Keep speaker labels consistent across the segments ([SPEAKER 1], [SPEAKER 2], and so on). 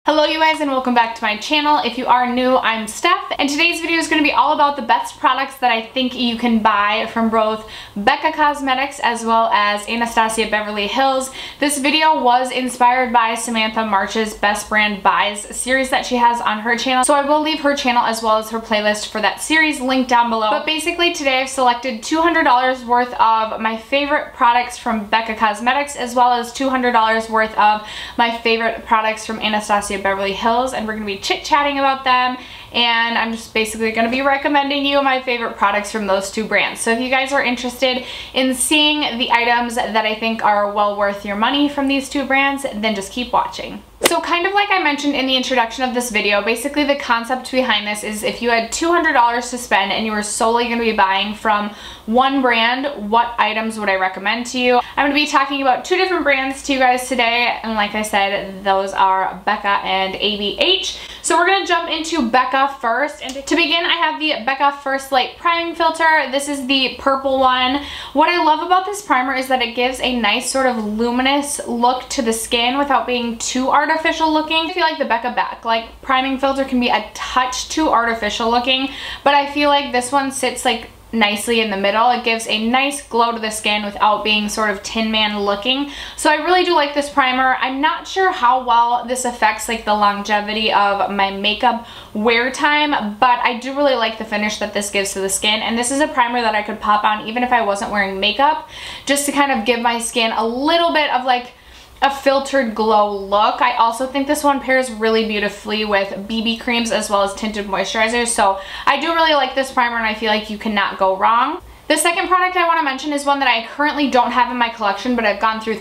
[SPEAKER 1] Hello you guys and welcome back to my channel. If you are new, I'm Steph, and today's video is going to be all about the best products that I think you can buy from both Becca Cosmetics as well as Anastasia Beverly Hills. This video was inspired by Samantha March's Best Brand Buys series that she has on her channel, so I will leave her channel as well as her playlist for that series linked down below. But basically today I've selected $200 worth of my favorite products from Becca Cosmetics as well as $200 worth of my favorite products from Anastasia Beverly Hills, and we're going to be chit-chatting about them, and I'm just basically going to be recommending you my favorite products from those two brands. So if you guys are interested in seeing the items that I think are well worth your money from these two brands, then just keep watching. So kind of like I mentioned in the introduction of this video, basically the concept behind this is if you had $200 to spend and you were solely going to be buying from one brand, what items would I recommend to you? I'm going to be talking about two different brands to you guys today, and like I said, those are Becca and ABH. So we're going to jump into Becca first, and to begin I have the Becca First Light Priming Filter. This is the purple one. What I love about this primer is that it gives a nice sort of luminous look to the skin without being too artificial looking. I feel like the Becca Backlight Priming Filter can be a touch too artificial looking, but I feel like this one sits like nicely in the middle. It gives a nice glow to the skin without being sort of Tin Man looking. So I really do like this primer. I'm not sure how well this affects like the longevity of my makeup wear time, but I do really like the finish that this gives to the skin, and this is a primer that I could pop on even if I wasn't wearing makeup, just to kind of give my skin a little bit of like a filtered glow look. I also think this one pairs really beautifully with BB creams as well as tinted moisturizers, so I do really like this primer and I feel like you cannot go wrong. The second product I want to mention is one that I currently don't have in my collection, but I've gone through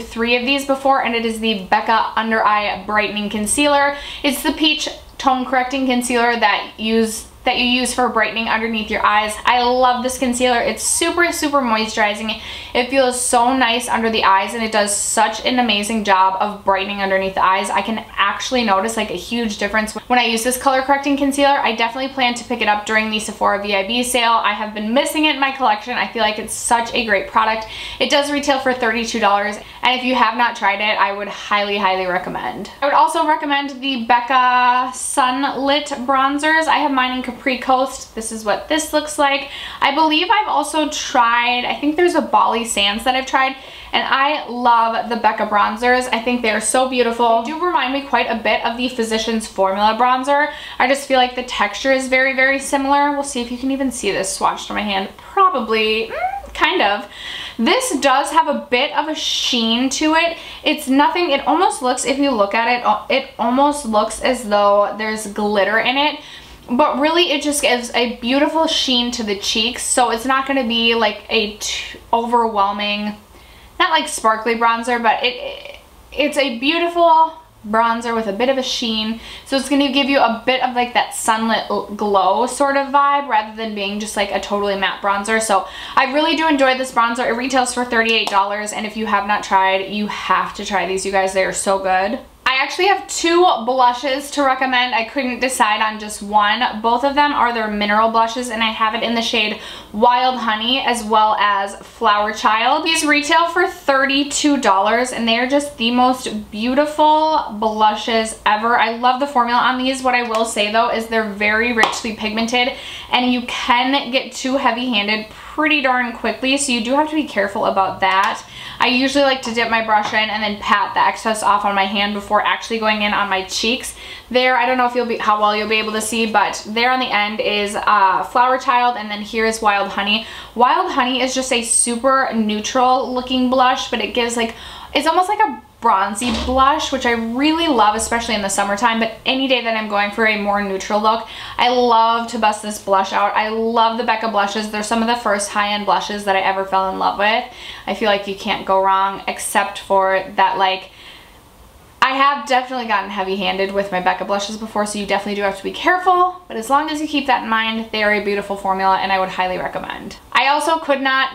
[SPEAKER 1] three of these before, and it is the Becca Under Eye Brightening Concealer. It's the Peach Tone Correcting Concealer that you use for brightening underneath your eyes. I love this concealer. It's super moisturizing. It feels so nice under the eyes, and it does such an amazing job of brightening underneath the eyes. I can actually notice like a huge difference when I use this color correcting concealer. I definitely plan to pick it up during the Sephora VIB sale. I have been missing it in my collection. I feel like it's such a great product. It does retail for $32, and if you have not tried it, I would highly recommend. I would also recommend the Becca Sunlit Bronzers. I have mine in Capri Coast. This is what this looks like. I believe I've also tried, I think there's a Bali Sands that I've tried, and I love the Becca bronzers. I think they're so beautiful. They do remind me quite a bit of the Physicians Formula bronzer. I just feel like the texture is very similar. We'll see if you can even see this swatched on my hand. Probably, kind of. This does have a bit of a sheen to it. It's nothing, it almost looks, if you look at it, it almost looks as though there's glitter in it. But really it just gives a beautiful sheen to the cheeks, so it's not going to be like a overwhelming, not like sparkly bronzer, but it's a beautiful bronzer with a bit of a sheen, so it's going to give you a bit of like that sunlit glow sort of vibe rather than being just like a totally matte bronzer. So I really do enjoy this bronzer. It retails for $38, and if you have not tried, you have to try these, you guys. They are so good. I actually have two blushes to recommend. I couldn't decide on just one. Both of them are their mineral blushes, and I have it in the shade Wild Honey as well as Flower Child. These retail for $32, and they are just the most beautiful blushes ever. I love the formula on these. What I will say though is they're very richly pigmented, and you can get too heavy-handed pretty darn quickly, so you do have to be careful about that. I usually like to dip my brush in and then pat the excess off on my hand before actually going in on my cheeks. There, I don't know if how well you'll be able to see, but there on the end is Flower Child, and then here is Wild Honey. Wild Honey is just a super neutral looking blush, but it gives like, it's almost like a bronzy blush, which I really love, especially in the summertime, but any day that I'm going for a more neutral look, I love to bust this blush out. I love the Becca blushes. They're some of the first high-end blushes that I ever fell in love with. I feel like you can't go wrong, except for that, like, I have definitely gotten heavy-handed with my Becca blushes before, so you definitely do have to be careful, but as long as you keep that in mind, they are a beautiful formula, and I would highly recommend. I also could not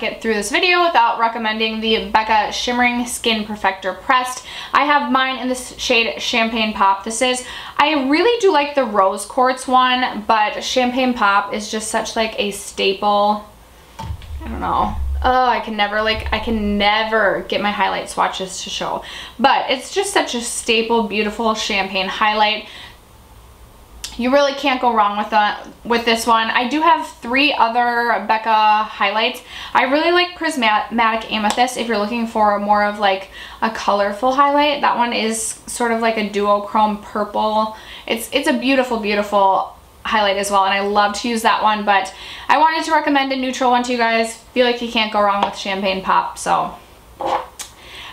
[SPEAKER 1] get through this video without recommending the Becca Shimmering Skin Perfector Pressed. I have mine in the shade Champagne Pop. I really do like the Rose Quartz one, but Champagne Pop is just such like a staple, I don't know, Oh, I can never get my highlight swatches to show. But it's just such a staple, beautiful champagne highlight. You really can't go wrong with this one. I do have 3 other Becca highlights. I really like Prismatic Amethyst if you're looking for more of like a colorful highlight. That one is sort of like a duochrome purple. It's a beautiful, beautiful highlight as well, and I love to use that one, but I wanted to recommend a neutral one to you guys. Feel like you can't go wrong with Champagne Pop, so.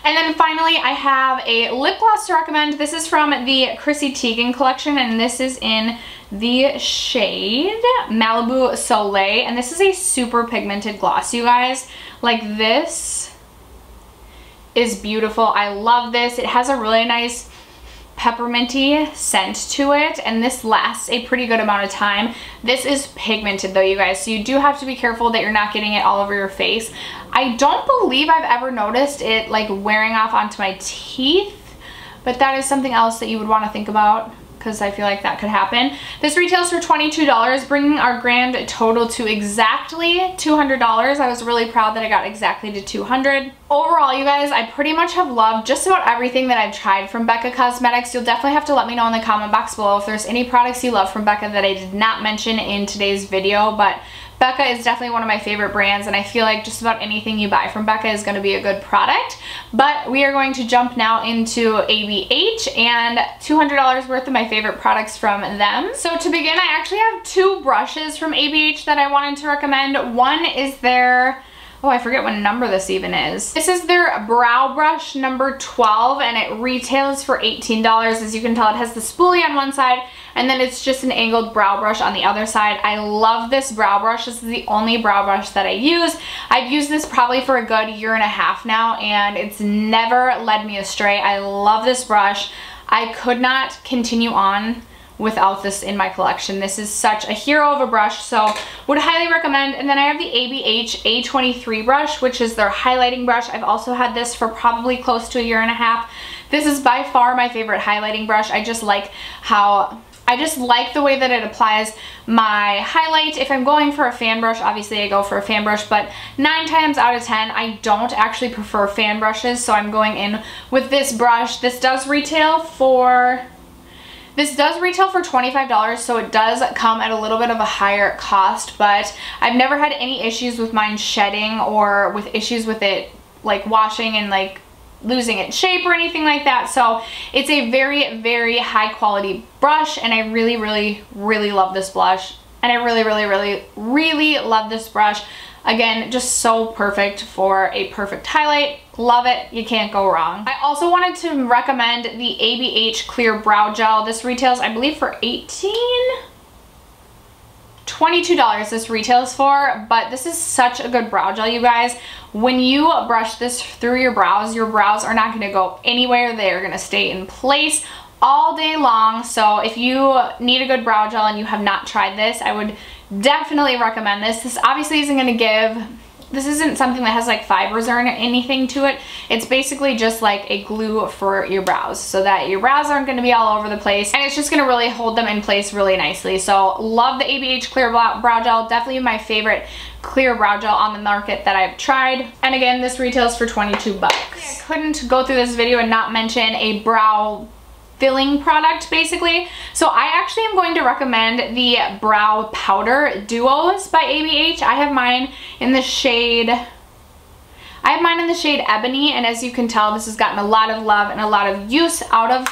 [SPEAKER 1] And then finally, I have a lip gloss to recommend. This is from the Chrissy Teigen collection, and this is in the shade Malibu Soleil, and this is a super pigmented gloss, you guys. Like, this is beautiful. I love this. It has a really nice pepperminty scent to it, and this lasts a pretty good amount of time. This is pigmented though, you guys, so you do have to be careful that you're not getting it all over your face. I don't believe I've ever noticed it like wearing off onto my teeth, but that is something else that you would want to think about, because I feel like that could happen. This retails for $22, bringing our grand total to exactly $200. I was really proud that I got exactly to $200. Overall, you guys, I pretty much have loved just about everything that I've tried from Becca Cosmetics. You'll definitely have to let me know in the comment box below if there's any products you love from Becca that I did not mention in today's video, but Becca is definitely one of my favorite brands, and I feel like just about anything you buy from Becca is going to be a good product. But we are going to jump now into ABH and $200 worth of my favorite products from them. So to begin, I actually have 2 brushes from ABH that I wanted to recommend. One is their, oh, I forget what number this even is. This is their brow brush number 12, and it retails for $18. As you can tell, it has the spoolie on one side, and then it's just an angled brow brush on the other side. I love this brow brush. This is the only brow brush that I use. I've used this probably for a good 1.5 years now, and it's never led me astray. I love this brush. I could not continue on without this in my collection. This is such a hero of a brush, so would highly recommend. And then I have the ABH A23 brush, which is their highlighting brush. I've also had this for probably close to 1.5 years. This is by far my favorite highlighting brush. I just like the way that it applies my highlight. If I'm going for a fan brush, obviously I go for a fan brush, but 9 times out of 10, I don't actually prefer fan brushes, so I'm going in with this brush. This does retail for $25, so it does come at a little bit of a higher cost, but I've never had any issues with mine shedding or with issues with it like washing and like losing its shape or anything like that. So it's a very, very high quality brush, and I really, really, really love this blush, and I really, really, really, really love this brush. Again, just so perfect for a perfect highlight. Love it. You can't go wrong. I also wanted to recommend the ABH Clear Brow Gel. This retails, I believe, for $22 this retails for, but this is such a good brow gel, you guys. When you brush this through your brows are not going to go anywhere. They're going to stay in place all day long. So if you need a good brow gel and you have not tried this, I would definitely recommend this. This obviously isn't going to give, this isn't something that has like fibers or anything to it. It's basically just like a glue for your brows so that your brows aren't going to be all over the place, and it's just going to really hold them in place really nicely. So love the ABH Clear Brow Gel. Definitely my favorite clear brow gel on the market that I've tried. And again, this retails for 22 bucks. I couldn't go through this video and not mention a brow filling product, basically. So I actually am going to recommend the Brow Powder Duos by ABH. I have mine in the shade Ebony, and as you can tell, this has gotten a lot of love and a lot of use out of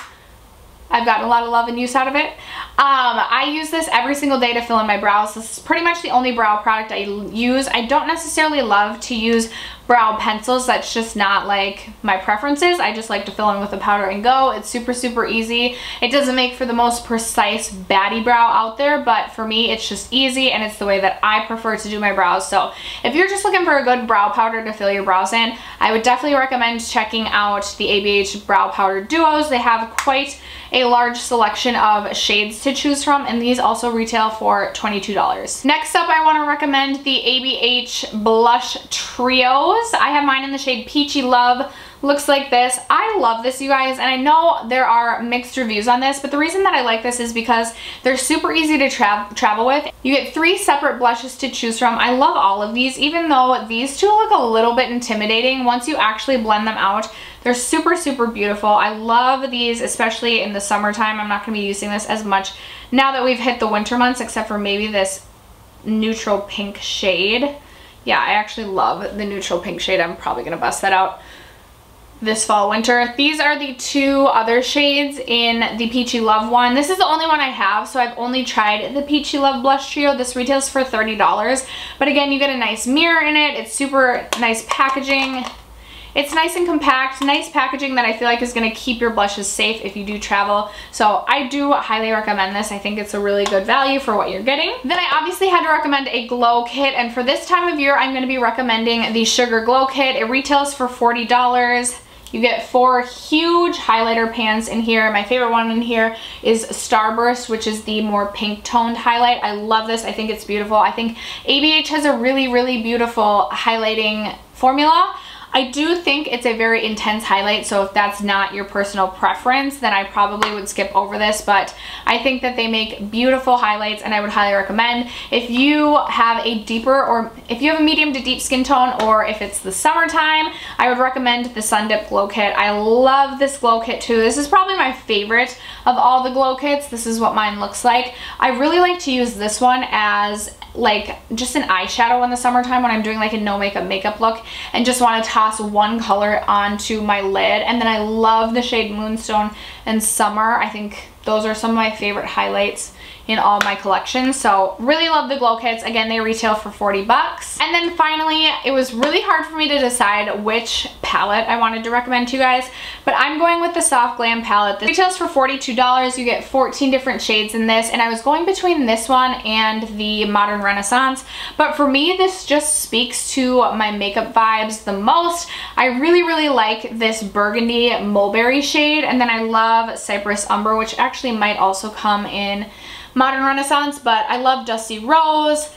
[SPEAKER 1] I've gotten a lot of love and use out of it. I use this every single day to fill in my brows. This is pretty much the only brow product I use. I don't necessarily love to use brow pencils. That's just not like my preferences. I just like to fill in with the powder and go. It's super, super easy. It doesn't make for the most precise baddie brow out there, but for me, it's just easy, and it's the way that I prefer to do my brows. So if you're just looking for a good brow powder to fill your brows in, I would definitely recommend checking out the ABH Brow Powder Duos. They have quite a large selection of shades to choose from, and these also retail for $22. Next up, I want to recommend the ABH Blush Trios. I have mine in the shade Peachy Love, looks like this. I love this, you guys, and I know there are mixed reviews on this, but the reason that I like this is because they're super easy to travel with. You get 3 separate blushes to choose from. I love all of these, even though these two look a little bit intimidating. Once you actually blend them out, they're super, super beautiful. I love these, especially in the summertime. I'm not going to be using this as much now that we've hit the winter months, except for maybe this neutral pink shade. Yeah, I actually love the neutral pink shade. I'm probably going to bust that out this fall winter. These are the 2 other shades in the Peachy Love one. This is the only one I have, so I've only tried the Peachy Love blush trio. This retails for $30, but again, you get a nice mirror in it. It's super nice packaging. It's nice and compact, nice packaging that I feel like is going to keep your blushes safe if you do travel. So I do highly recommend this. I think it's a really good value for what you're getting. Then I obviously had to recommend a glow kit, and for this time of year, I'm going to be recommending the Sugar Glow Kit. It retails for $40. You get 4 huge highlighter pans in here. My favorite one in here is Starburst, which is the more pink toned highlight. I love this. I think it's beautiful. I think ABH has a really, really beautiful highlighting formula. I do think it's a very intense highlight, so if that's not your personal preference, then I probably would skip over this, but I think that they make beautiful highlights and I would highly recommend. If you have a deeper, or if you have a medium to deep skin tone, or if it's the summertime, I would recommend the Sun Dip Glow Kit. I love this glow kit too. This is probably my favorite of all the glow kits. This is what mine looks like. I really like to use this one as like just an eyeshadow in the summertime when I'm doing like a no makeup look and just want to toss one color onto my lid. And then I love the shade Moonstone and Summer. I think those are some of my favorite highlights in all my collections. So really love the glow kits. Again, they retail for $40. And then finally, it was really hard for me to decide which palette I wanted to recommend to you guys, but I'm going with the Soft Glam palette. This retails for $42. You get 14 different shades in this, and I was going between this one and the Modern Renaissance, but for me, this just speaks to my makeup vibes the most. I really, really like this Burgundy Mulberry shade, and then I love Cypress Umber, which actually might also come in Modern Renaissance, but I love Dusty Rose,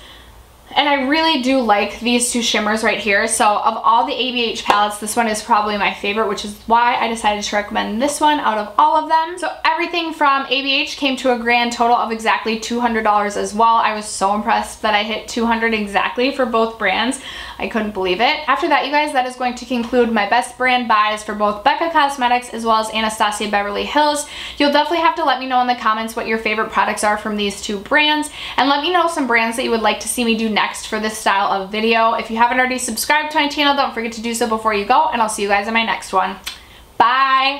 [SPEAKER 1] and I really do like these 2 shimmers right here. So of all the ABH palettes, this one is probably my favorite, which is why I decided to recommend this one out of all of them. So everything from ABH came to a grand total of exactly $200 as well. I was so impressed that I hit $200 exactly for both brands. I couldn't believe it. After that, you guys, that is going to conclude my best brand buys for both Becca Cosmetics as well as Anastasia Beverly Hills. You'll definitely have to let me know in the comments what your favorite products are from these 2 brands, and let me know some brands that you would like to see me do next for this style of video. If you haven't already subscribed to my channel, don't forget to do so before you go, and I'll see you guys in my next one. Bye!